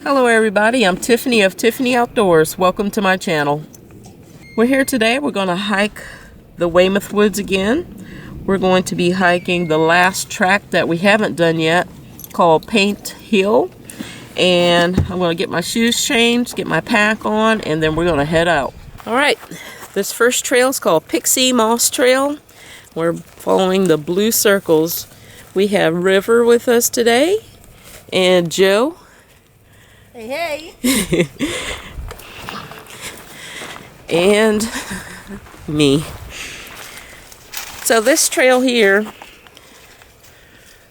Hello everybody, I'm Tiffany of Tiffany Outdoors. Welcome to my channel. We're here today. We're going to hike the Weymouth Woods again. We're going to be hiking the last tract that we haven't done yet, called Paint Hill. And I'm going to get my shoes changed, get my pack on, and then we're going to head out. Alright, this first trail is called Pixie Moss Trail. We're following the blue circles. We have River with us today, and Joe. Hey, hey. And me. So this trail here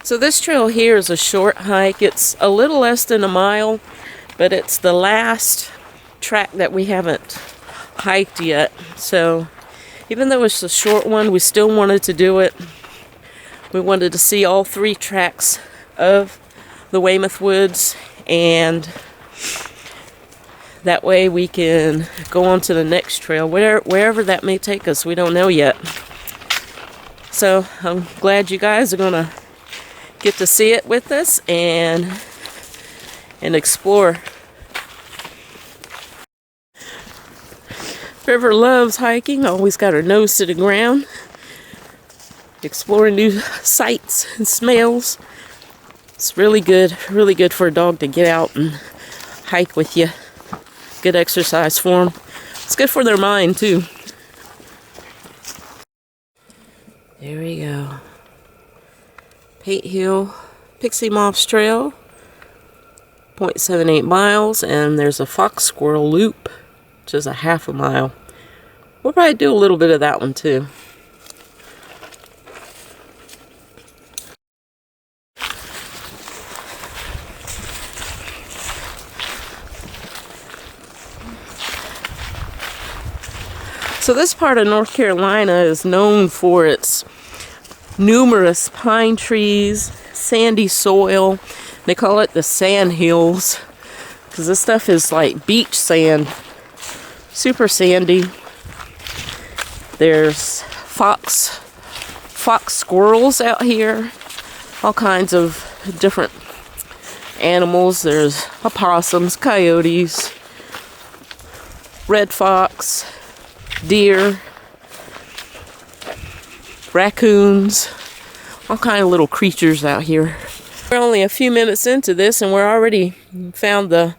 is a short hike. It's a little less than a mile, but it's the last track that we haven't hiked yet. So even though it's a short one, we still wanted to do it. We wanted to see all three tracks of the Weymouth Woods, and that way we can go on to the next trail, wherever that may take us. We don't know yet. So I'm glad you guys are going to get to see it with us and explore. River loves hiking, always got her nose to the ground, exploring new sights and smells. It's really good for a dog to get out and hike with you. Good exercise for them. It's good for their mind too. There we go. Paint Hill, Pixie Moss Trail, 0.78 miles, and there's a fox squirrel loop, which is a half a mile. We'll probably do a little bit of that one too. So this part of North Carolina is known for its numerous pine trees, sandy soil. They call it the sand hills because this stuff is like beach sand, super sandy. There's fox squirrels out here, all kinds of different animals. There's opossums, coyotes, red fox, deer, raccoons, all kind of little creatures out here. We're only a few minutes into this and we're already found the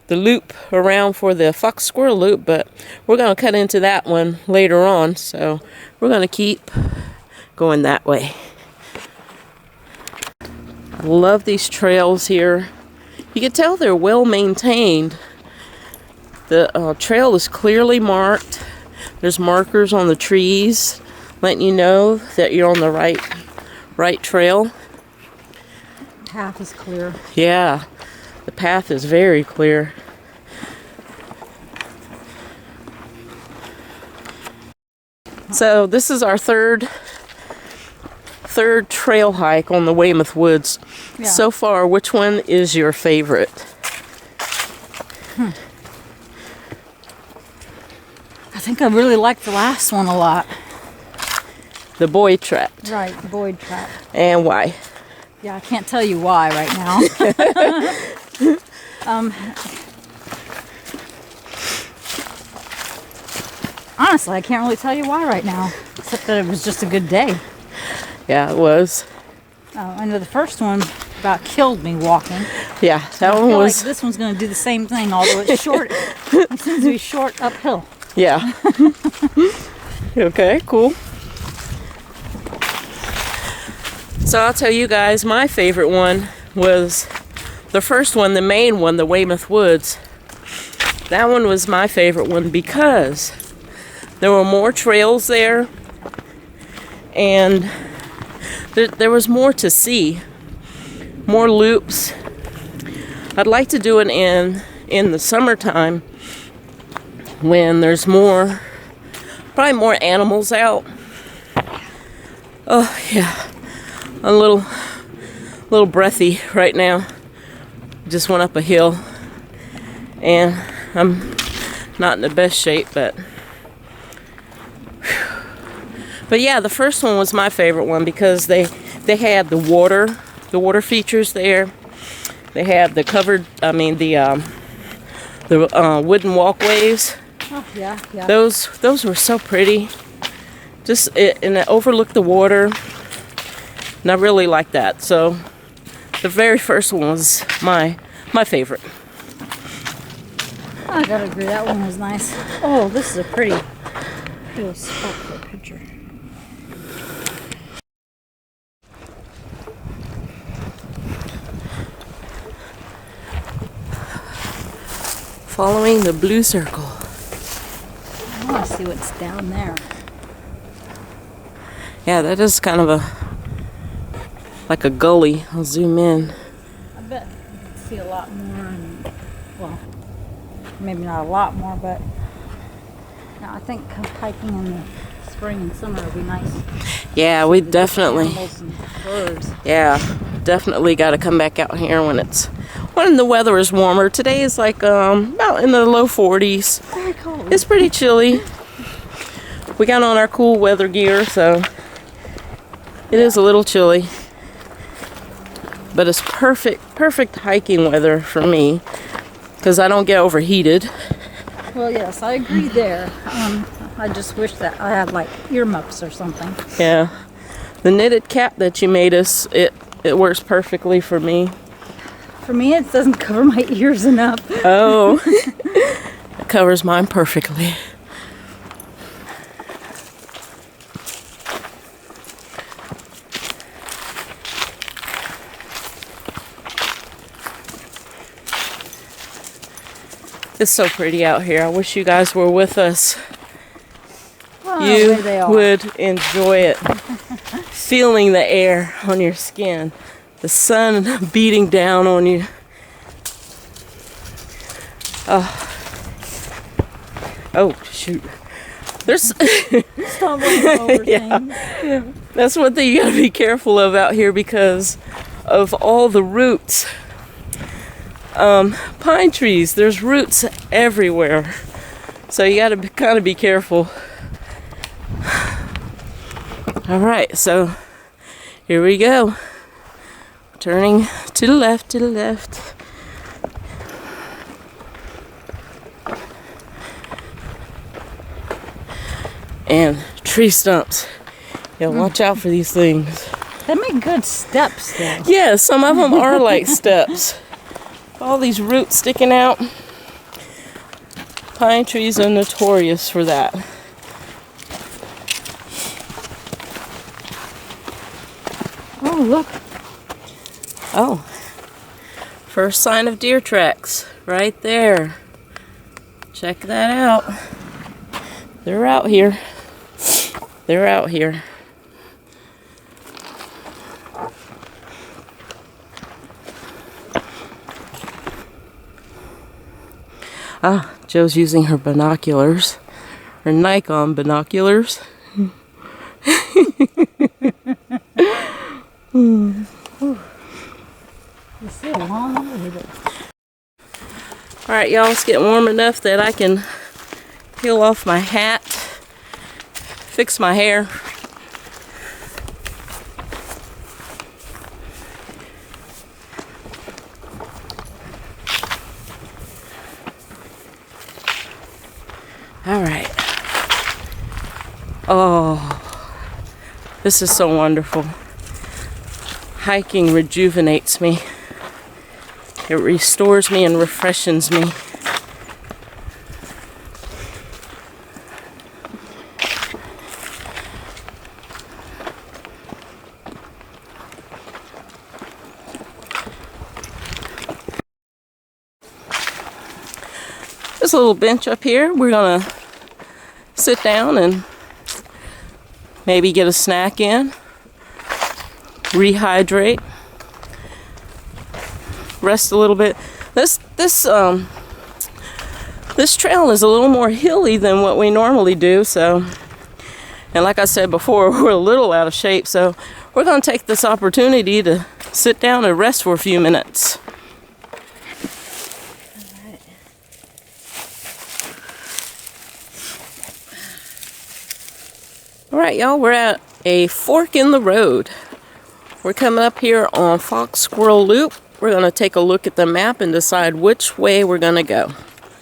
loop around for the fox squirrel loop, but we're going to cut into that one later on, so we're going to keep going that way. I love these trails here. You can tell they're well maintained. The trail is clearly marked. There's markers on the trees letting you know that you're on the right trail. The path is clear. Yeah, the path is very clear. So this is our third trail hike on the Weymouth Woods. Yeah. So far, which one is your favorite? I think I really like the last one a lot. The Boyd Tract. Right, the Boyd Tract. And why? Yeah, I can't tell you why right now. Honestly, I can't really tell you why right now, except that it was just a good day. Yeah, it was. I know the first one about killed me walking. Yeah, that one was. Like this one's going to do the same thing, although it's short. It seems to be short uphill. Yeah. Okay, cool. So I'll tell you guys, my favorite one was the first one, the main one, the Weymouth Woods. That one was my favorite one because there were more trails there, and there was more to see, more loops. I'd like to do it in the summertime when there's probably more animals out. Oh yeah, a little breathy right now. Just went up a hill and I'm not in the best shape, but yeah, the first one was my favorite one because they had the water features there. They have the covered, the wooden walkways. Oh, yeah, yeah. Those were so pretty. And it overlooked the water. And I really like that. So the very first one was my favorite. I gotta agree, that one was nice. Oh, this is a pretty little spot for a picture. Following the blue circle. I want to see what's down there. Yeah, that is kind of like a gully. I'll zoom in. I bet you can see a lot more, and, well, maybe not a lot more, but no, I think hiking in the spring and summer would be nice. Yeah, we definitely. Animals and birds. Yeah, definitely got to come back out here when the weather is warmer. Today is like about in the low 40s. Very cold. It's pretty chilly. We got on our cool weather gear, so it is a little chilly. But it's perfect hiking weather for me because I don't get overheated. Well, yes, I agree there. I just wish that I had like earmuffs or something. Yeah, the knitted cap that you made us, it works perfectly for me. For me, it doesn't cover my ears enough. Oh, it covers mine perfectly. It's so pretty out here. I wish you guys were with us. Oh, You they are. would enjoy it. Feeling the air on your skin. The sun beating down on you. Oh shoot. There's Stumbling over Yeah. things. That's one thing you gotta be careful of out here because of all the roots. Pine trees, there's roots everywhere. So you gotta kind of be careful. Alright, so here we go. Turning to the left, to the left. And tree stumps. Yeah, watch out for these things. They make good steps, though. Yeah, some of them are like steps. All these roots sticking out. Pine trees are notorious for that. Oh, look. Oh, first sign of deer tracks right there. Check that out. They're out here. They're out here. Ah, Joe's using her binoculars. Her Nikon binoculars. You see a long way with it. Alright, y'all, it's getting warm enough that I can peel off my hat, fix my hair. Alright. Oh, this is so wonderful. Hiking rejuvenates me. It restores me and refreshes me. There's a little bench up here. We're gonna sit down and maybe get a snack in, rehydrate, rest a little bit. This trail is a little more hilly than what we normally do, so, and like I said before, we're a little out of shape, so we're going to take this opportunity to sit down and rest for a few minutes. Alright, y'all, we're at a fork in the road. We're coming up here on Fox Squirrel Loop, we're going to take a look at the map and decide which way we're going to go.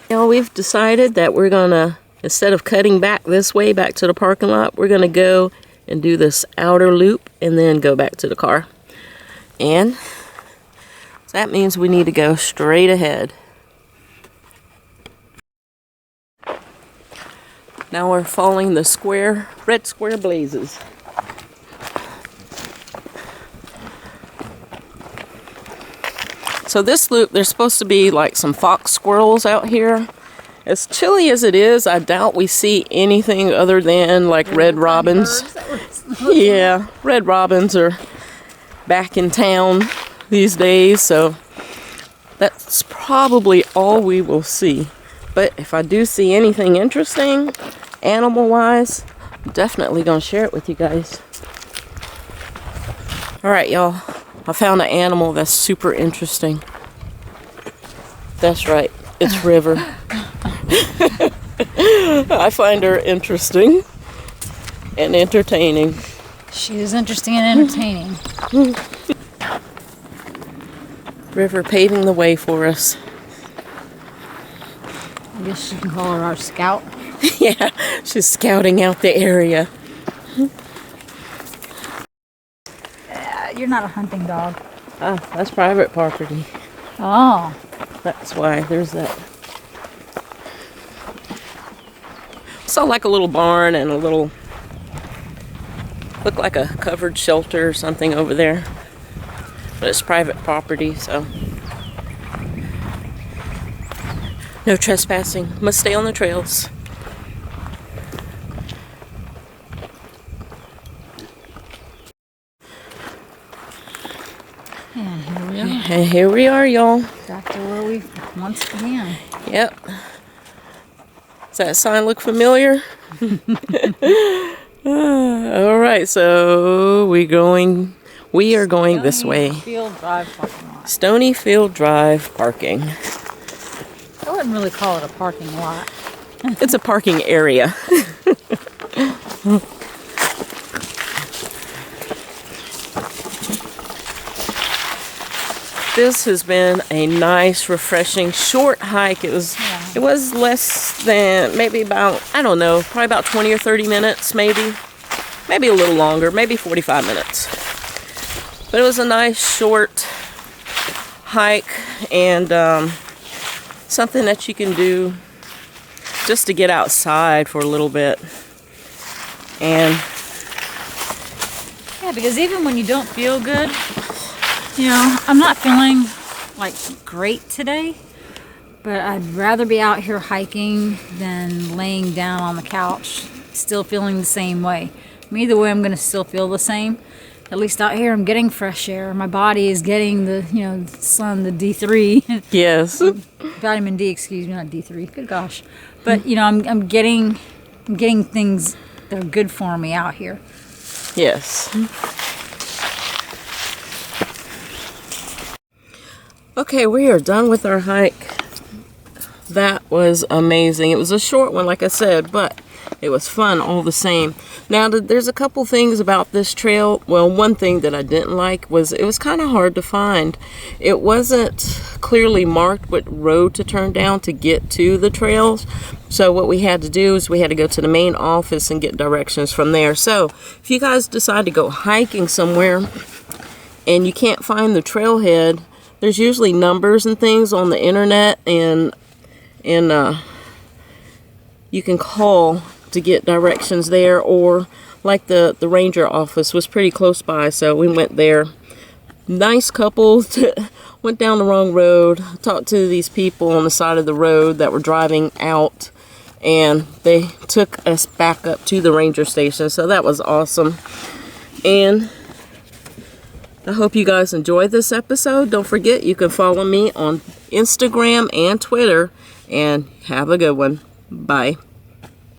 Now we've decided that we're going to, instead of cutting back this way, back to the parking lot, we're going to go and do this outer loop and then go back to the car. And that means we need to go straight ahead. Now we're following the red square blazes. So this loop, there's supposed to be like some fox squirrels out here. As chilly as it is, I doubt we see anything other than like red robins. Yeah, red robins are back in town these days, so that's probably all we will see. But if I do see anything interesting, animal-wise, I'm definitely gonna share it with you guys. All right, y'all. I found an animal that's super interesting. That's right, it's River. I find her interesting and entertaining. She is interesting and entertaining. River paving the way for us. I guess you can call her our scout. Yeah, she's scouting out the area. You're not a hunting dog. Ah, that's private property. Oh. That's why there's that. Saw like a little barn and a little, looked like a covered shelter or something over there. But it's private property, so. No trespassing. Must stay on the trails. And here we are. And here we are, y'all. Back to where we once began. Yep. Does that sign look familiar? All right, so we are going this way. Field Drive parking lot. Stonyfield Drive parking. I wouldn't really call it a parking lot. It's a parking area. This has been a nice, refreshing, short hike. It was less than, maybe about, I don't know, probably about 20 or 30 minutes, maybe. Maybe a little longer, maybe 45 minutes. But it was a nice, short hike and something that you can do just to get outside for a little bit. And yeah, because even when you don't feel good, you know, I'm not feeling like great today, but I'd rather be out here hiking than laying down on the couch still feeling the same way. Either way, I'm going to still feel the same. At least out here, I'm getting fresh air. My body is getting the, you know, sun, the D3. yes. Vitamin D, excuse me, not D3. Good gosh. But, you know, I'm getting things that are good for me out here. Yes. Okay, we are done with our hike. That was amazing. It was a short one, like I said, but it was fun all the same. Now, there's a couple things about this trail. Well, one thing that I didn't like was it was kind of hard to find. It wasn't clearly marked what road to turn down to get to the trails. So what we had to do is we had to go to the main office and get directions from there. So if you guys decide to go hiking somewhere and you can't find the trailhead, there's usually numbers and things on the internet, and you can call to get directions there, or like the ranger office was pretty close by, so we went there. Nice couple. Went down the wrong road, talked to these people on the side of the road that were driving out, and they took us back up to the ranger station, so that was awesome. And I hope you guys enjoyed this episode. Don't forget, you can follow me on Instagram and Twitter, and have a good one. Bye.